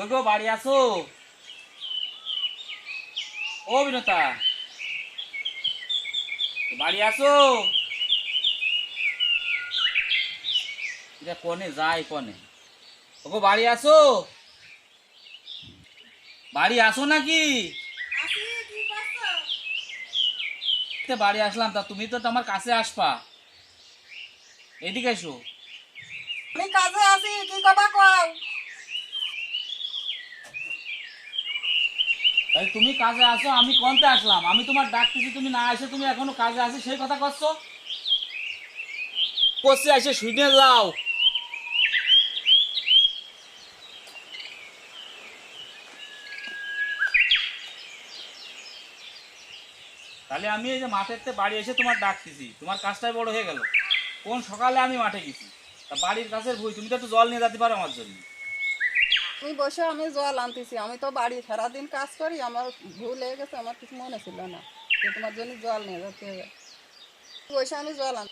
কই গো বাড়ি আসো? ও বিনতা, বাড়ি আসো। এটা কনে যায় কনে? ওগো বাড়ি আসো, বাড়ি আসো নাকি? বাড়ি আসলাম, তা তুমি তো আমার কাছে আসবা, এদিকে এসো। আমি কাজে আছি, কি কথা কও? তাই তুমি কাজে আসো, আমি কোনতে আসলাম? আমি তোমার ডাকতেছি, তুমি না এসে তুমি এখনো কাজে আসি সেই কথা করছো। করছে এসে শুনে যাও। তাহলে আমি এই যে মাঠের বাড়ি এসে তোমার ডাকতেছি, তোমার কাজটাই বড় হয়ে গেল। কোন সকালে আমি মাঠে গেছি, তা বাড়ির কাছের ভুই, তুমি তো একটু জল নিয়ে যেতে পারো আমার জন্য। তুমি বসে, আমি জল আনতেছি। আমি তো বাড়ি সারাদিন কাজ করি, আমার ভুল হয়ে গেছে, আমার কিছু মনে ছিল না যে তোমার জন্য জল নিয়ে যেতে হবে। বসে আমি জল আন।